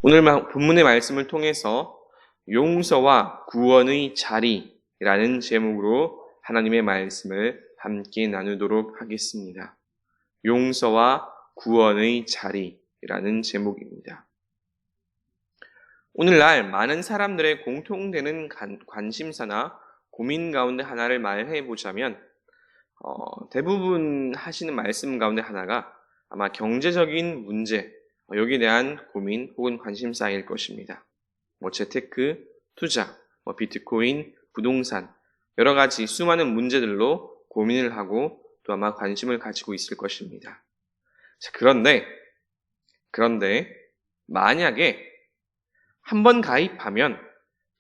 오늘 본문의 말씀을 통해서 용서와 구원의 자리라는 제목으로 하나님의 말씀을 함께 나누도록 하겠습니다. 용서와 구원의 자리라는 제목입니다. 오늘날 많은 사람들의 공통되는 관심사나 고민 가운데 하나를 말해보자면 대부분 하시는 말씀 가운데 하나가 아마 경제적인 문제, 여기에 대한 고민 혹은 관심사일 것입니다. 재테크, 투자, 비트코인, 부동산, 여러 가지 수많은 문제들로 고민을 하고 또 아마 관심을 가지고 있을 것입니다. 자, 그런데 만약에 한번 가입하면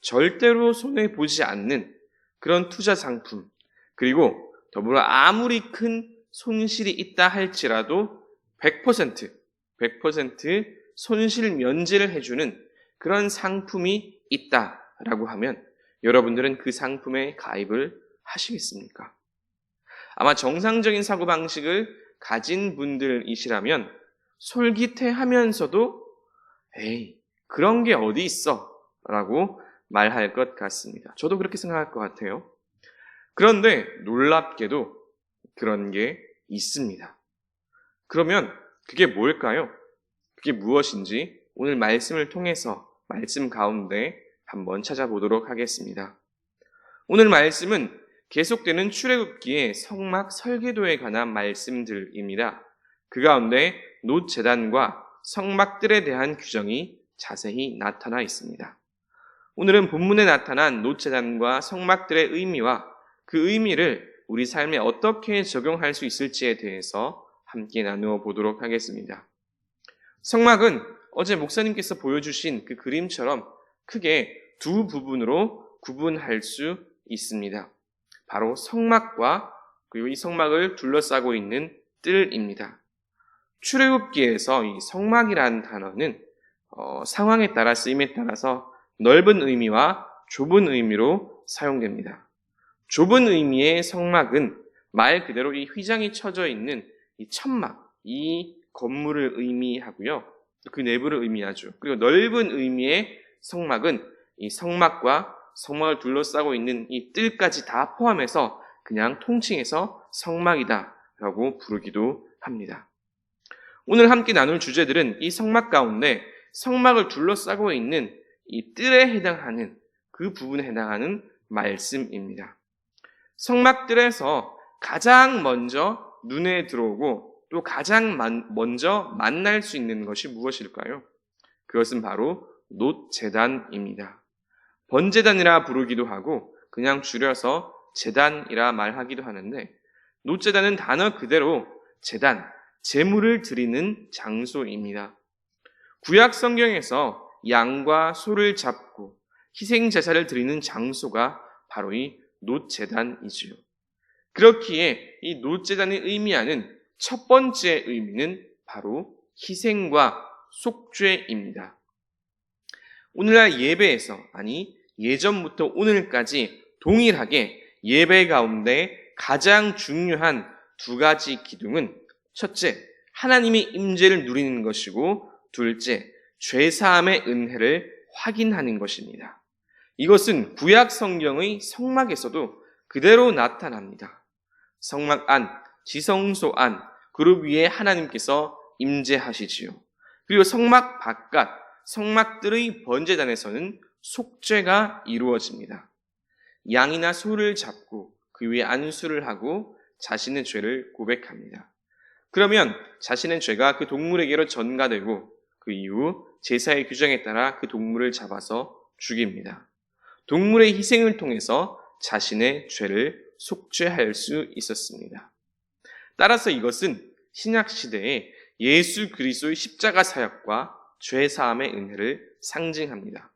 절대로 손해보지 않는 그런 투자 상품, 그리고 더불어 아무리 큰 손실이 있다 할지라도 100% 손실 면제를 해주는 그런 상품이 있다라고 하면 여러분들은 그 상품에 가입을 하시겠습니까? 아마 정상적인 사고방식을 가진 분들이시라면 솔깃해하면서도 에이, 그런 게 어디 있어? 라고 말할 것 같습니다. 저도 그렇게 생각할 것 같아요. 그런데 놀랍게도 그런 게 있습니다. 그러면 그게 뭘까요? 그게 무엇인지 오늘 말씀을 통해서 말씀 가운데 한번 찾아보도록 하겠습니다. 오늘 말씀은 계속되는 출애굽기의 성막 설계도에 관한 말씀들입니다. 그 가운데 놋 제단과 성막들에 대한 규정이 자세히 나타나 있습니다. 오늘은 본문에 나타난 놋 제단과 성막들의 의미와 그 의미를 우리 삶에 어떻게 적용할 수 있을지에 대해서 함께 나누어 보도록 하겠습니다. 성막은 어제 목사님께서 보여주신 그 그림처럼 크게 두 부분으로 구분할 수 있습니다. 바로 성막과 그리고 이 성막을 둘러싸고 있는 뜰입니다. 출애굽기에서 이 성막이라는 단어는 상황에 따라 쓰임에 따라서 넓은 의미와 좁은 의미로 사용됩니다. 좁은 의미의 성막은 말 그대로 이 휘장이 쳐져 있는 이 천막, 이 건물을 의미하고요. 그 내부를 의미하죠. 그리고 넓은 의미의 성막은 이 성막과 성막을 둘러싸고 있는 이 뜰까지 다 포함해서 그냥 통칭해서 성막이다라고 부르기도 합니다. 오늘 함께 나눌 주제들은 이 성막 가운데 성막을 둘러싸고 있는 이 뜰에 해당하는 그 부분에 해당하는 말씀입니다. 성막들에서 가장 먼저 눈에 들어오고 또 가장 먼저 만날 수 있는 것이 무엇일까요? 그것은 바로 놋 제단입니다. 번제단이라 부르기도 하고 그냥 줄여서 제단이라 말하기도 하는데 놋 제단은 단어 그대로 제단, 제물을 드리는 장소입니다. 구약 성경에서 양과 소를 잡고 희생 제사를 드리는 장소가 바로 이 놋 제단이지요. 그렇기에 이 놋 제단이 의미하는 첫 번째 의미는 바로 희생과 속죄입니다. 오늘날 예배에서, 아니 예전부터 오늘까지 동일하게 예배 가운데 가장 중요한 두 가지 기둥은 첫째, 하나님의 임재를 누리는 것이고 둘째, 죄사함의 은혜를 확인하는 것입니다. 이것은 구약 성경의 성막에서도 그대로 나타납니다. 성막 안, 지성소 안, 그룹 위에 하나님께서 임재하시지요. 그리고 성막 바깥, 성막들의 번제단에서는 속죄가 이루어집니다. 양이나 소를 잡고 그 위에 안수를 하고 자신의 죄를 고백합니다. 그러면 자신의 죄가 그 동물에게로 전가되고 그 이후 제사의 규정에 따라 그 동물을 잡아서 죽입니다. 동물의 희생을 통해서 자신의 죄를 속죄할 수 있었습니다. 따라서 이것은 신약시대에 예수 그리스도의 십자가 사역과 죄사함의 은혜를 상징합니다.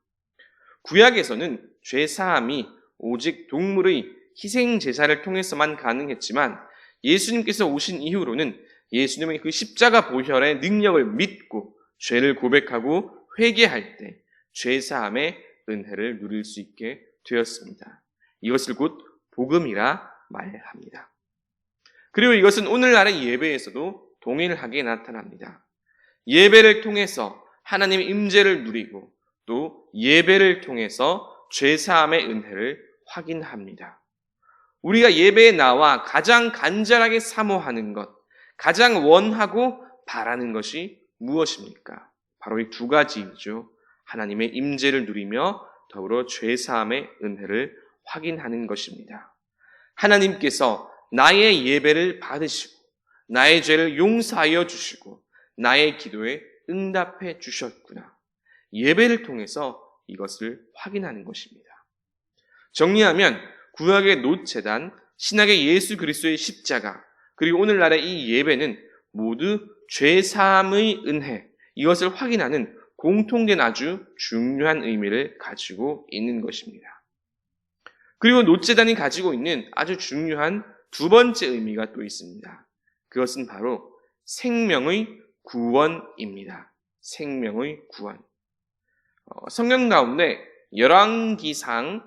구약에서는 죄사함이 오직 동물의 희생 제사를 통해서만 가능했지만 예수님께서 오신 이후로는 예수님의 그 십자가 보혈의 능력을 믿고 죄를 고백하고 회개할 때 죄사함의 은혜를 누릴 수 있게 되었습니다. 이것을 곧 복음이라 말합니다. 그리고 이것은 오늘날의 예배에서도 동일하게 나타납니다. 예배를 통해서 하나님의 임재를 누리고 또 예배를 통해서 죄사함의 은혜를 확인합니다. 우리가 예배에 나와 가장 간절하게 사모하는 것, 가장 원하고 바라는 것이 무엇입니까? 바로 이 두 가지이죠. 하나님의 임재를 누리며 더불어 죄사함의 은혜를 확인하는 것입니다. 하나님께서 나의 예배를 받으시고 나의 죄를 용서하여 주시고 나의 기도에 응답해 주셨구나. 예배를 통해서 이것을 확인하는 것입니다. 정리하면 구약의 놋제단, 신약의 예수 그리스도의 십자가, 그리고 오늘날의 이 예배는 모두 죄사함의 은혜, 이것을 확인하는 공통된 아주 중요한 의미를 가지고 있는 것입니다. 그리고 놋제단이 가지고 있는 아주 중요한 두 번째 의미가 또 있습니다. 그것은 바로 생명의 구원입니다. 생명의 구원. 성경 가운데 열왕기상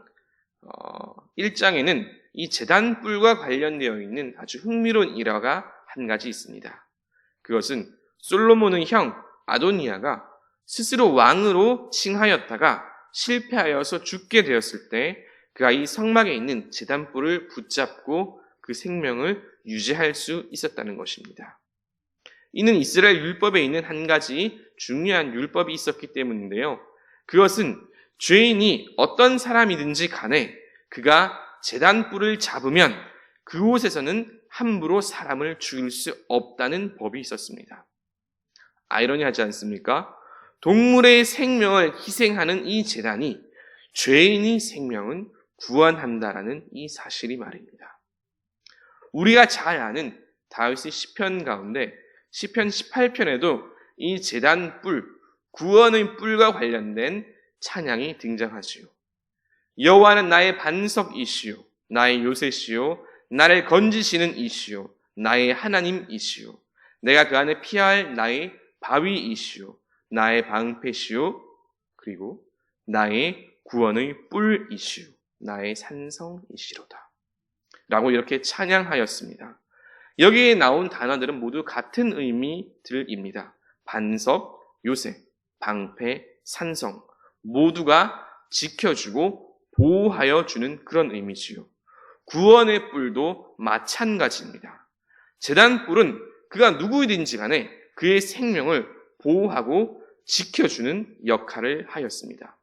1장에는 이 제단불과 관련되어 있는 아주 흥미로운 일화가 한 가지 있습니다. 그것은 솔로몬의 형 아도니아가 스스로 왕으로 칭하였다가 실패하여서 죽게 되었을 때 그가 이 성막에 있는 제단불을 붙잡고 그 생명을 유지할 수 있었다는 것입니다. 이는 이스라엘 율법에 있는 한 가지 중요한 율법이 있었기 때문인데요. 그것은 죄인이 어떤 사람이든지 간에 그가 제단불을 잡으면 그곳에서는 함부로 사람을 죽일 수 없다는 법이 있었습니다. 아이러니하지 않습니까? 동물의 생명을 희생하는 이 제단이 죄인의 생명은 구원한다라는 이 사실이 말입니다. 우리가 잘 아는 다윗의 시편 가운데 시편 18편에도 이 제단불, 구원의 뿔과 관련된 찬양이 등장하지요. 여호와는 나의 반석이시요 나의 요새시요 나를 건지시는 이시요 나의 하나님이시요 내가 그 안에 피할 나의 바위이시요 나의 방패시요 그리고 나의 구원의 뿔이시요 나의 산성이시로다 라고 이렇게 찬양하였습니다. 여기에 나온 단어들은 모두 같은 의미들입니다. 반석, 요새, 방패, 산성 모두가 지켜주고 보호하여 주는 그런 의미지요. 구원의 뿔도 마찬가지입니다. 제단뿔은 그가 누구이든지 간에 그의 생명을 보호하고 지켜주는 역할을 하였습니다.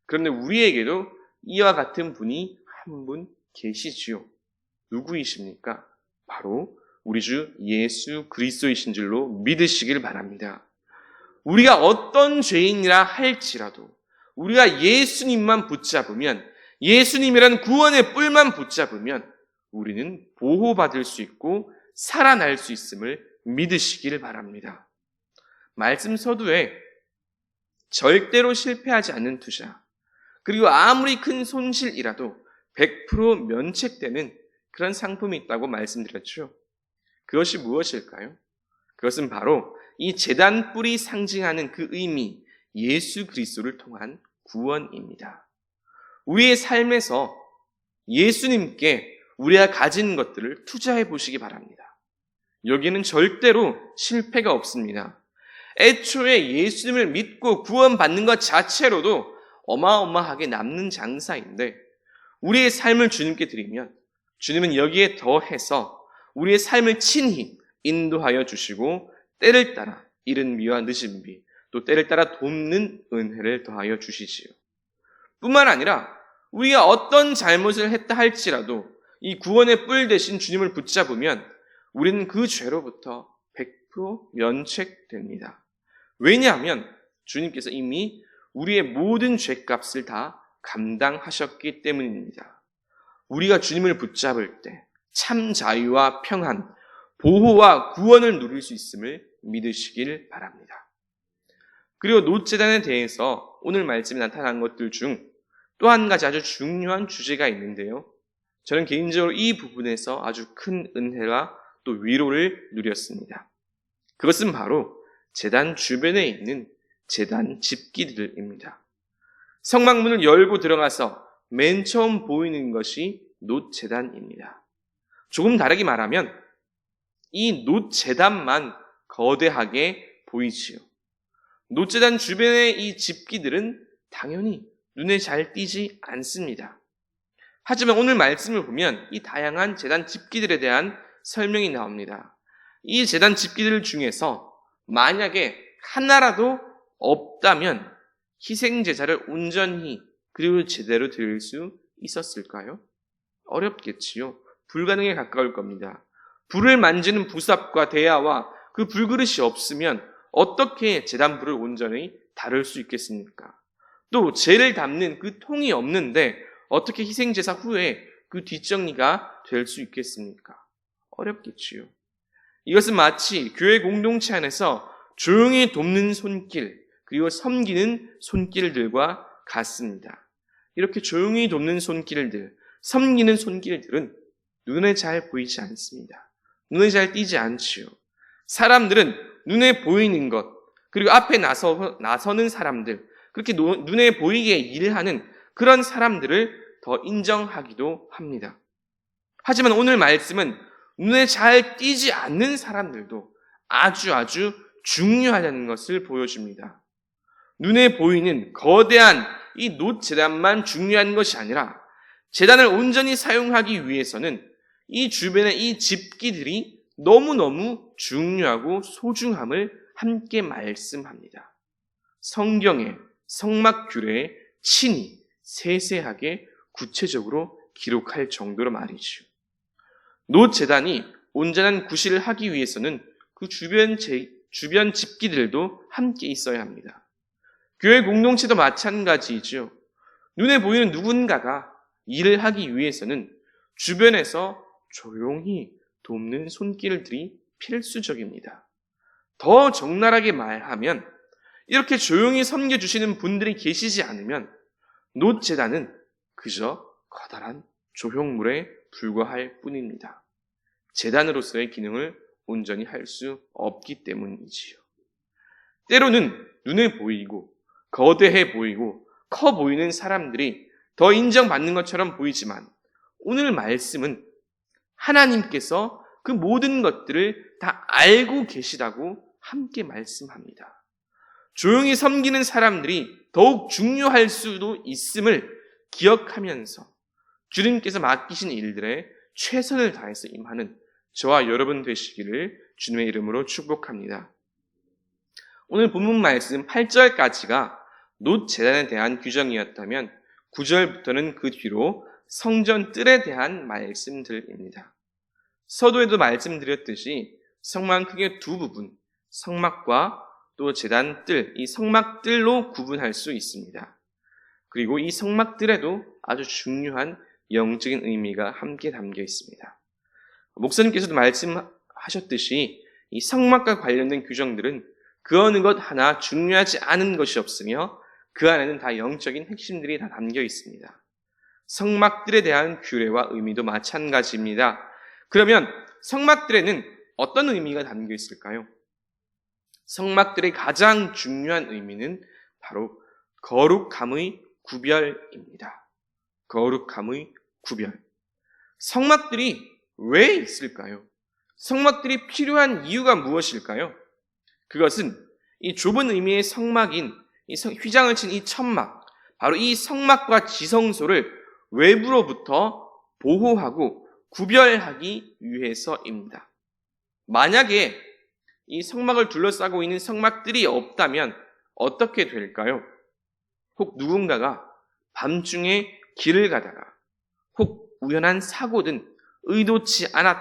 그런데 우리에게도 이와 같은 분이 한 분 계시지요. 누구이십니까? 바로 우리 주 예수 그리스도이신 줄로 믿으시길 바랍니다. 우리가 어떤 죄인이라 할지라도 우리가 예수님만 붙잡으면 예수님이라는 구원의 뿔만 붙잡으면 우리는 보호받을 수 있고 살아날 수 있음을 믿으시길 바랍니다. 말씀 서두에 절대로 실패하지 않는 투자 그리고 아무리 큰 손실이라도 100% 면책되는 그런 상품이 있다고 말씀드렸죠. 그것이 무엇일까요? 그것은 바로 이 제단뿔이 상징하는 그 의미, 예수 그리스도를 통한 구원입니다. 우리의 삶에서 예수님께 우리가 가진 것들을 투자해 보시기 바랍니다. 여기는 절대로 실패가 없습니다. 애초에 예수님을 믿고 구원받는 것 자체로도 어마어마하게 남는 장사인데 우리의 삶을 주님께 드리면 주님은 여기에 더해서 우리의 삶을 친히 인도하여 주시고 때를 따라 이른 비와 늦은 비, 또 때를 따라 돕는 은혜를 더하여 주시지요. 뿐만 아니라 우리가 어떤 잘못을 했다 할지라도 이 구원의 뿔 대신 주님을 붙잡으면 우리는 그 죄로부터 100% 면책됩니다. 왜냐하면 주님께서 이미 우리의 모든 죄값을 다 감당하셨기 때문입니다. 우리가 주님을 붙잡을 때 참 자유와 평안, 보호와 구원을 누릴 수 있음을 믿으시길 바랍니다. 그리고 놋제단에 대해서 오늘 말씀에 나타난 것들 중 또 한 가지 아주 중요한 주제가 있는데요. 저는 개인적으로 이 부분에서 아주 큰 은혜와 또 위로를 누렸습니다. 그것은 바로 제단 주변에 있는 제단 집기들입니다. 성막문을 열고 들어가서 맨 처음 보이는 것이 놋제단입니다. 조금 다르게 말하면 이 놋제단만 거대하게 보이지요. 놋제단 주변의 이 집기들은 당연히 눈에 잘 띄지 않습니다. 하지만 오늘 말씀을 보면 이 다양한 제단 집기들에 대한 설명이 나옵니다. 이 제단 집기들 중에서 만약에 하나라도 없다면 희생제사를 온전히 그리고 제대로 드릴 수 있었을까요? 어렵겠지요. 불가능에 가까울 겁니다. 불을 만지는 부삽과 대야와 그 불그릇이 없으면 어떻게 제단불을 온전히 다룰 수 있겠습니까? 또 재를 담는 그 통이 없는데 어떻게 희생제사 후에 그 뒷정리가 될 수 있겠습니까? 어렵겠지요. 이것은 마치 교회 공동체 안에서 조용히 돕는 손길 그리고 섬기는 손길들과 같습니다. 이렇게 조용히 돕는 손길들, 섬기는 손길들은 눈에 잘 보이지 않습니다. 눈에 잘 띄지 않지요. 사람들은 눈에 보이는 것, 그리고 앞에 나서는 사람들, 그렇게 눈에 보이게 일하는 그런 사람들을 더 인정하기도 합니다. 하지만 오늘 말씀은 눈에 잘 띄지 않는 사람들도 아주 중요하다는 것을 보여줍니다. 눈에 보이는 거대한 이 놋제단만 중요한 것이 아니라 제단을 온전히 사용하기 위해서는 이 주변의 이 집기들이 너무너무 중요하고 소중함을 함께 말씀합니다. 성경에 성막 규례에 친히 세세하게 구체적으로 기록할 정도로 말이죠. 놋제단이 온전한 구실을 하기 위해서는 그 주변 집기들도 함께 있어야 합니다. 교회 공동체도 마찬가지이죠. 눈에 보이는 누군가가 일을 하기 위해서는 주변에서 조용히 돕는 손길들이 필수적입니다. 더 적나라하게 말하면 이렇게 조용히 섬겨주시는 분들이 계시지 않으면 놋제단은 그저 커다란 조형물에 불과할 뿐입니다. 제단으로서의 기능을 온전히 할 수 없기 때문이지요. 때로는 눈에 보이고 거대해 보이고 커 보이는 사람들이 더 인정받는 것처럼 보이지만 오늘 말씀은 하나님께서 그 모든 것들을 다 알고 계시다고 함께 말씀합니다. 조용히 섬기는 사람들이 더욱 중요할 수도 있음을 기억하면서 주님께서 맡기신 일들에 최선을 다해서 임하는 저와 여러분 되시기를 주님의 이름으로 축복합니다. 오늘 본문 말씀 8절까지가 놋제단에 대한 규정이었다면 9절부터는 그 뒤로 성전 뜰에 대한 말씀들입니다. 서두에도 말씀드렸듯이 성막은 크게 두 부분, 성막과 또 제단 뜰, 이 성막 뜰로 구분할 수 있습니다. 그리고 이 성막 뜰에도 아주 중요한 영적인 의미가 함께 담겨 있습니다. 목사님께서도 말씀하셨듯이 이 성막과 관련된 규정들은 그 어느 것 하나 중요하지 않은 것이 없으며 그 안에는 다 영적인 핵심들이 다 담겨 있습니다. 성막들에 대한 규례와 의미도 마찬가지입니다. 그러면 성막들에는 어떤 의미가 담겨 있을까요? 성막들의 가장 중요한 의미는 바로 거룩함의 구별입니다. 거룩함의 구별. 성막들이 왜 있을까요? 성막들이 필요한 이유가 무엇일까요? 그것은 이 좁은 의미의 성막인 이 휘장을 친 이 천막, 바로 이 성막과 지성소를 외부로부터 보호하고 구별하기 위해서입니다. 만약에 이 성막을 둘러싸고 있는 성막들이 없다면 어떻게 될까요? 혹 누군가가 밤중에 길을 가다가 혹 우연한 사고든 의도치 않았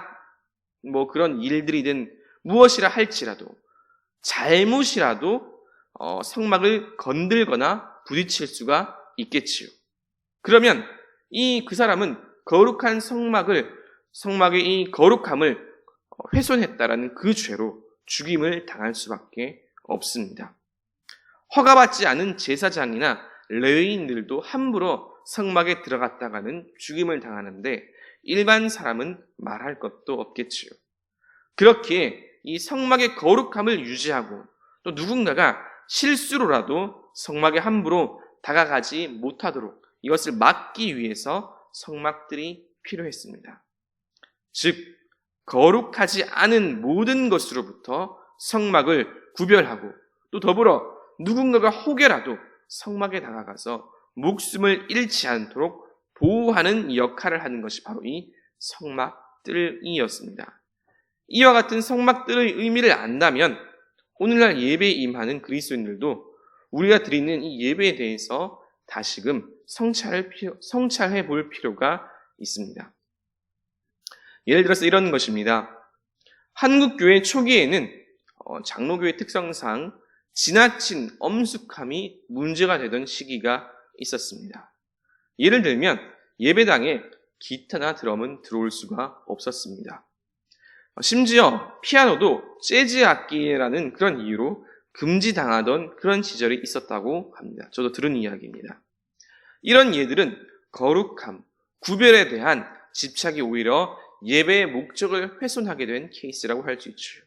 그런 일들이든 무엇이라 할지라도 잘못이라도 성막을 건들거나 부딪힐 수가 있겠지요. 그러면 그 사람은 거룩한 성막의 이 거룩함을 훼손했다라는 그 죄로 죽임을 당할 수밖에 없습니다. 허가받지 않은 제사장이나 레위인들도 함부로 성막에 들어갔다가는 죽임을 당하는데 일반 사람은 말할 것도 없겠지요. 그렇기에 이 성막의 거룩함을 유지하고 또 누군가가 실수로라도 성막에 함부로 다가가지 못하도록 이것을 막기 위해서 성막들이 필요했습니다. 즉 거룩하지 않은 모든 것으로부터 성막을 구별하고 또 더불어 누군가가 혹여라도 성막에 다가가서 목숨을 잃지 않도록 보호하는 역할을 하는 것이 바로 이 성막들이었습니다. 이와 같은 성막들의 의미를 안다면 오늘날 예배에 임하는 그리스도인들도 우리가 드리는 이 예배에 대해서 다시금 성찰해 볼 필요가 있습니다. 예를 들어서 이런 것입니다. 한국교회 초기에는 장로교회 특성상 지나친 엄숙함이 문제가 되던 시기가 있었습니다. 예를 들면 예배당에 기타나 드럼은 들어올 수가 없었습니다. 심지어 피아노도 재즈 악기라는 그런 이유로 금지당하던 그런 시절이 있었다고 합니다. 저도 들은 이야기입니다. 이런 예들은 거룩함, 구별에 대한 집착이 오히려 예배의 목적을 훼손하게 된 케이스라고 할 수 있죠.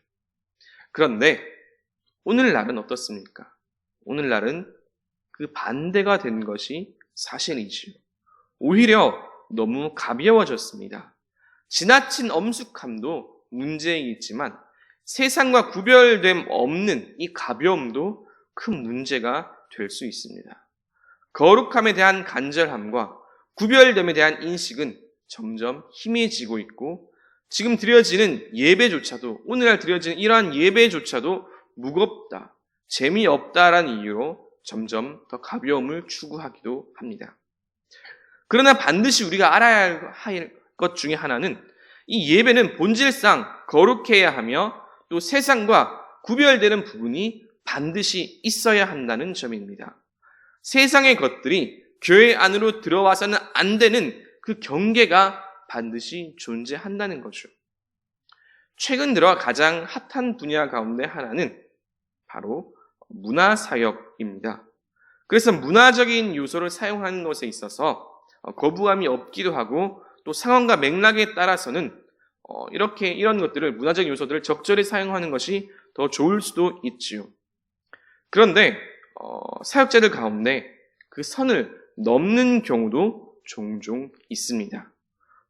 그런데 오늘날은 어떻습니까? 오늘날은 그 반대가 된 것이 사실이지요. 오히려 너무 가벼워졌습니다. 지나친 엄숙함도 문제이지만 세상과 구별됨 없는 이 가벼움도 큰 문제가 될 수 있습니다. 거룩함에 대한 간절함과 구별됨에 대한 인식은 점점 희미해지고 있고 지금 드려지는 예배조차도 오늘날 드려지는 이러한 예배조차도 무겁다, 재미없다라는 이유로 점점 더 가벼움을 추구하기도 합니다. 그러나 반드시 우리가 알아야 할 것 중에 하나는 이 예배는 본질상 거룩해야 하며 또 세상과 구별되는 부분이 반드시 있어야 한다는 점입니다. 세상의 것들이 교회 안으로 들어와서는 안 되는 그 경계가 반드시 존재한다는 거죠. 최근 들어 가장 핫한 분야 가운데 하나는 바로 문화사역입니다. 그래서 문화적인 요소를 사용하는 것에 있어서 거부감이 없기도 하고 또 상황과 맥락에 따라서는 이런 것들을 문화적인 요소들을 적절히 사용하는 것이 더 좋을 수도 있지요. 그런데 사역자들 가운데 그 선을 넘는 경우도 종종 있습니다.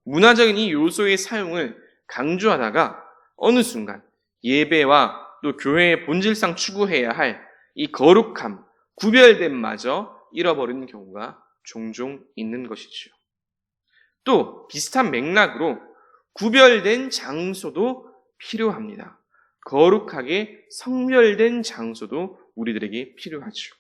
문화적인 이 요소의 사용을 강조하다가 어느 순간 예배와 또 교회의 본질상 추구해야 할 이 거룩함, 구별됨마저 잃어버리는 경우가 종종 있는 것이죠. 또 비슷한 맥락으로 구별된 장소도 필요합니다. 거룩하게 성별된 장소도 우리들에게 필요하죠.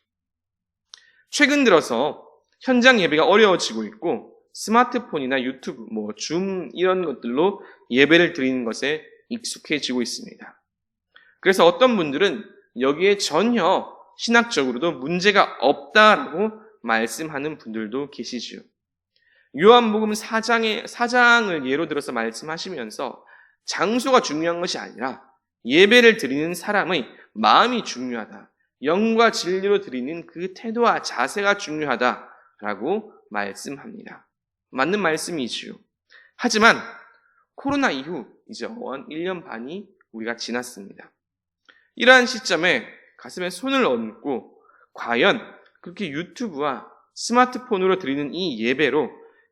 최근 들어서 현장 예배가 어려워지고 있고 스마트폰이나 유튜브, 줌 이런 것들로 예배를 드리는 것에 익숙해지고 있습니다. 그래서 어떤 분들은 여기에 전혀 신학적으로도 문제가 없다라고 말씀하는 분들도 계시지요. 요한복음 4장을 예로 들어서 말씀하시면서 장소가 중요한 것이 아니라 예배를 드리는 사람의 마음이 중요하다. 영과 진리로 드리는 그 태도와 자세가 중요하다라고 말씀합니다. 맞는 말씀이지요. 하지만 코로나 이후 이제 1년 반이 우리가 지났습니다. 이러한 시점에 가슴에 손을 얹고 과연 그렇게 유튜브와 스마트폰으로 드리는 이 예배로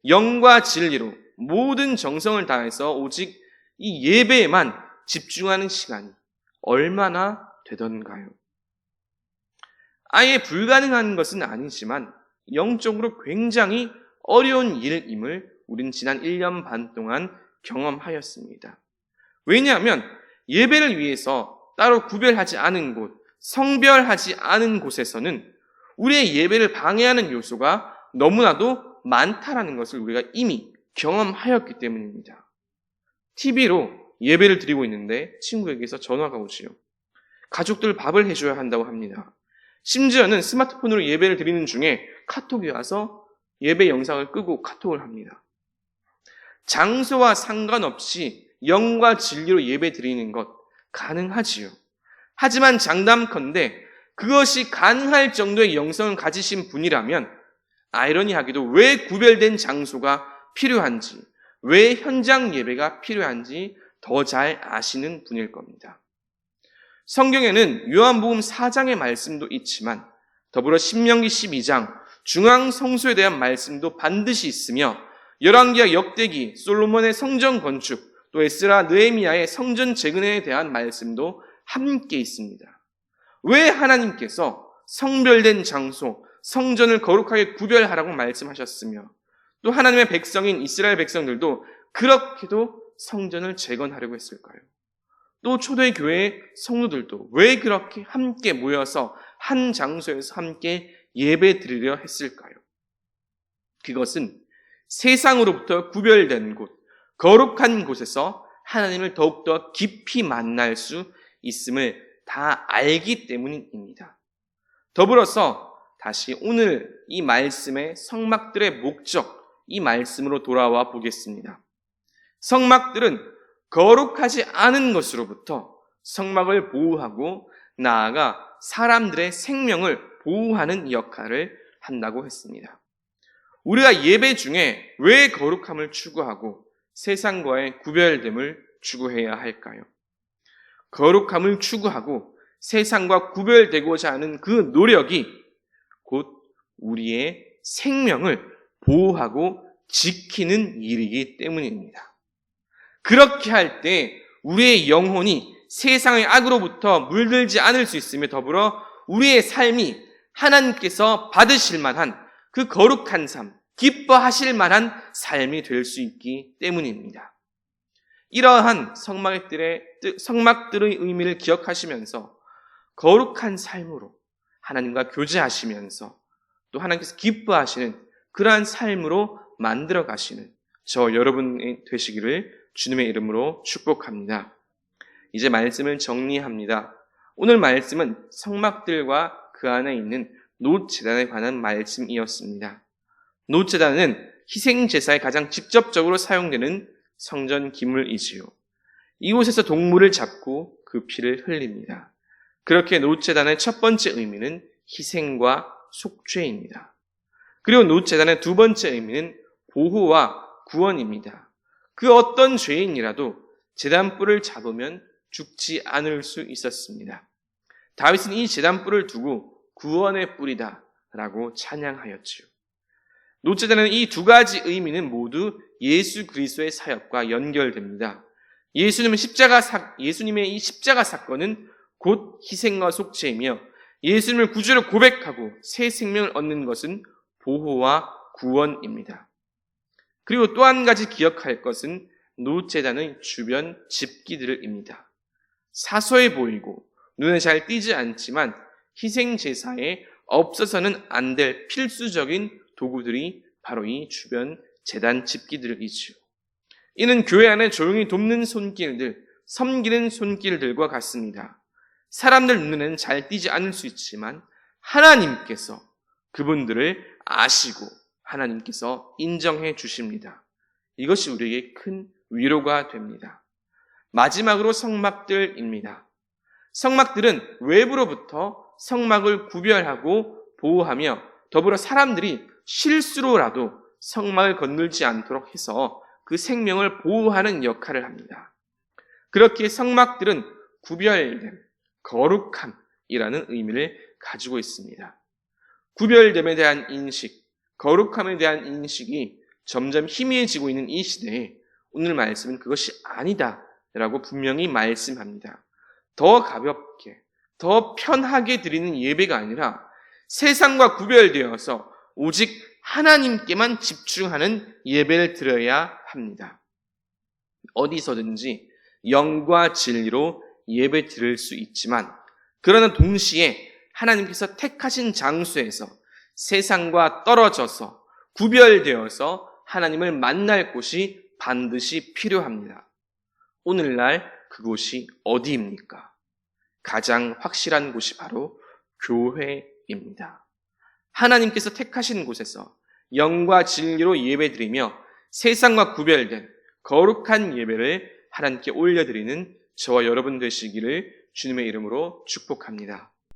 영과 진리로 모든 정성을 다해서 오직 이 예배에만 집중하는 시간이 얼마나 되던가요? 아예 불가능한 것은 아니지만 영적으로 굉장히 어려운 일임을 우리는 지난 1년 반 동안 경험하였습니다. 왜냐하면 예배를 위해서 따로 구별하지 않은 곳, 성별하지 않은 곳에서는 우리의 예배를 방해하는 요소가 너무나도 많다라는 것을 우리가 이미 경험하였기 때문입니다. TV로 예배를 드리고 있는데 친구에게서 전화가 오지요. 가족들 밥을 해줘야 한다고 합니다. 심지어는 스마트폰으로 예배를 드리는 중에 카톡이 와서 예배 영상을 끄고 카톡을 합니다. 장소와 상관없이 영과 진리로 예배 드리는 것 가능하지요. 하지만 장담컨대 그것이 가능할 정도의 영성을 가지신 분이라면 아이러니하게도 왜 구별된 장소가 필요한지, 왜 현장 예배가 필요한지 더 잘 아시는 분일 겁니다. 성경에는 요한복음 4장의 말씀도 있지만 더불어 신명기 12장 중앙 성소에 대한 말씀도 반드시 있으며 열왕기와 역대기, 솔로몬의 성전 건축, 또 에스라, 느헤미야의 성전 재건에 대한 말씀도 함께 있습니다. 왜 하나님께서 성별된 장소, 성전을 거룩하게 구별하라고 말씀하셨으며 또 하나님의 백성인 이스라엘 백성들도 그렇게도 성전을 재건하려고 했을까요? 또 초대 교회의 성도들도 왜 그렇게 함께 모여서 한 장소에서 함께 예배 드리려 했을까요? 그것은 세상으로부터 구별된 곳, 거룩한 곳에서 하나님을 더욱더 깊이 만날 수 있음을 다 알기 때문입니다. 더불어서 다시 오늘 이 말씀의 성막들의 목적, 이 말씀으로 돌아와 보겠습니다. 성막들은 거룩하지 않은 것으로부터 성막을 보호하고 나아가 사람들의 생명을 보호하는 역할을 한다고 했습니다. 우리가 예배 중에 왜 거룩함을 추구하고 세상과의 구별됨을 추구해야 할까요? 거룩함을 추구하고 세상과 구별되고자 하는 그 노력이 곧 우리의 생명을 보호하고 지키는 일이기 때문입니다. 그렇게 할 때 우리의 영혼이 세상의 악으로부터 물들지 않을 수 있으며 더불어 우리의 삶이 하나님께서 받으실 만한 그 거룩한 삶, 기뻐하실 만한 삶이 될 수 있기 때문입니다. 이러한 성막들의 의미를 기억하시면서 거룩한 삶으로 하나님과 교제하시면서 또 하나님께서 기뻐하시는 그러한 삶으로 만들어 가시는 저 여러분이 되시기를 주님의 이름으로 축복합니다. 이제 말씀을 정리합니다. 오늘 말씀은 성막들과 그 안에 있는 노제단에 관한 말씀이었습니다. 노제단은 희생제사에 가장 직접적으로 사용되는 성전 기물이지요. 이곳에서 동물을 잡고 그 피를 흘립니다. 그렇게 노제단의 첫 번째 의미는 희생과 속죄입니다. 그리고 노제단의 두 번째 의미는 보호와 구원입니다. 그 어떤 죄인이라도 제단뿔을 잡으면 죽지 않을 수 있었습니다. 다윗은 이 제단뿔을 두고 구원의 뿔이다 라고 찬양하였지요. 노제단은 이 두 가지 의미는 모두 예수 그리스도의 사역과 연결됩니다. 예수님의 이 십자가 사건은 곧 희생과 속죄이며 예수님을 구주로 고백하고 새 생명을 얻는 것은 보호와 구원입니다. 그리고 또 한 가지 기억할 것은 노제단의 주변 집기들입니다. 사소해 보이고 눈에 잘 띄지 않지만 희생제사에 없어서는 안 될 필수적인 도구들이 바로 이 주변 제단 집기들이지요. 이는 교회 안에 조용히 돕는 손길들, 섬기는 손길들과 같습니다. 사람들 눈에는 잘 띄지 않을 수 있지만 하나님께서 그분들을 아시고 하나님께서 인정해 주십니다. 이것이 우리에게 큰 위로가 됩니다. 마지막으로 성막들입니다. 성막들은 외부로부터 성막을 구별하고 보호하며 더불어 사람들이 실수로라도 성막을 건들지 않도록 해서 그 생명을 보호하는 역할을 합니다. 그렇게 성막들은 구별됨, 거룩함이라는 의미를 가지고 있습니다. 구별됨에 대한 인식, 거룩함에 대한 인식이 점점 희미해지고 있는 이 시대에 오늘 말씀은 그것이 아니다라고 분명히 말씀합니다. 더 가볍게, 더 편하게 드리는 예배가 아니라 세상과 구별되어서 오직 하나님께만 집중하는 예배를 드려야 합니다. 어디서든지 영과 진리로 예배 드릴 수 있지만 그러나 동시에 하나님께서 택하신 장소에서 세상과 떨어져서 구별되어서 하나님을 만날 곳이 반드시 필요합니다. 오늘날 그곳이 어디입니까? 가장 확실한 곳이 바로 교회입니다. 하나님께서 택하신 곳에서 영과 진리로 예배드리며 세상과 구별된 거룩한 예배를 하나님께 올려드리는 저와 여러분 되시기를 주님의 이름으로 축복합니다.